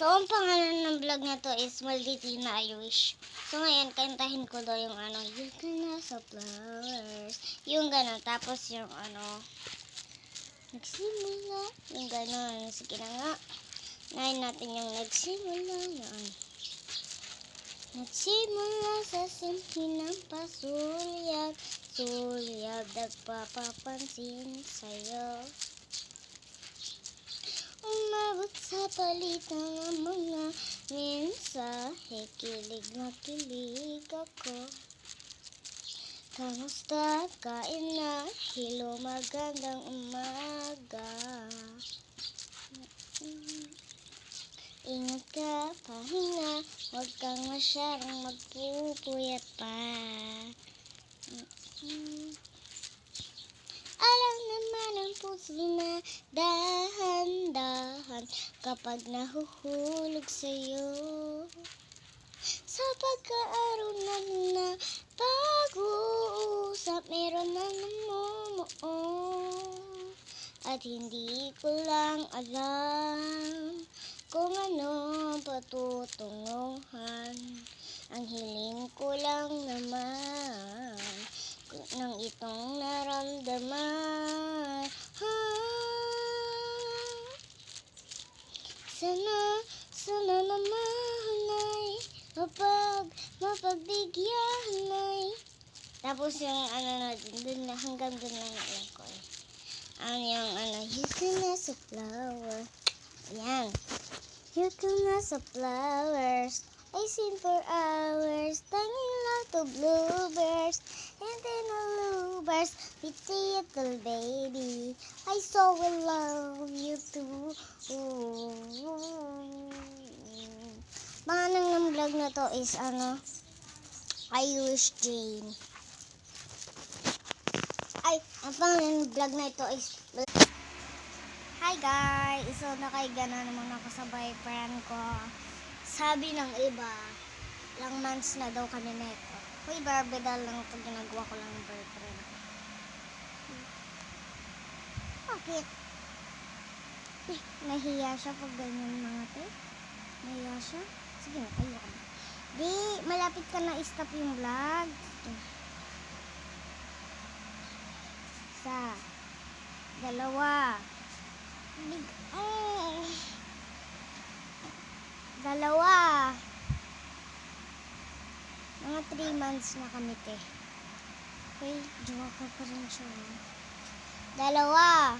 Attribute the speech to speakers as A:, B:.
A: ang pangalan ng vlog na to is Maldita na I Wish. So, ngayon, kantahin ko daw yung You Can Nasa Flowers. Yung gano'n. Tapos yung nagsimula. Yung gano'n. Sige na nga. Ngayon natin yung nagsimula yan. Nagsimula sa simple ng pasulyap. Sulyap, nagpapapansin sa'yo. Umabot sa palitan ng mga mensahe, kilig na kilig ako. Kamusta? Kain na? Hello, magandang umaga. Ingat ka, pahinga, huwag kang masyadong magpupuyat pa. Alam naman ang puso na dahan-dahan kapag nahuhulog sa'yo. Sa pagkaaroon na pag-uusap, meron na namumuo. At hindi ko lang alam kung ano patutunguhan. Ang hiling ko lang naman ng itong naramdaman. Sana naman ay mapagbigyan ay. Tapos yung natin, dun na, hanggang dun lang alam ko eh. You can nasa flower. Ayan. You can nasa flowers. I sing for hours, tanging lot of bluebirds, and then a bluebirds, pretty little baby. I so will love you too. Pangalan ng vlog na to is I Wish Jane. Ang pangalan ng vlog na ito is Hi guys! So nakaiga na naman ako sa boyfriend ko. Sabi ng iba, ilang months na daw kami neto. Hoy, Barbie doll lang ito. Ginagawa ko lang ng boyfriend. Bakit? Nahiya siya pag ganyan mga te. Nahiya siya. Sige na, tayo ka na. Di, malapit ka na i-stop yung vlog. Isa. Dalawa. Dalawa. Mga 3 months na kami, te. Okay, jowa ko pa rin siya. Dalawa.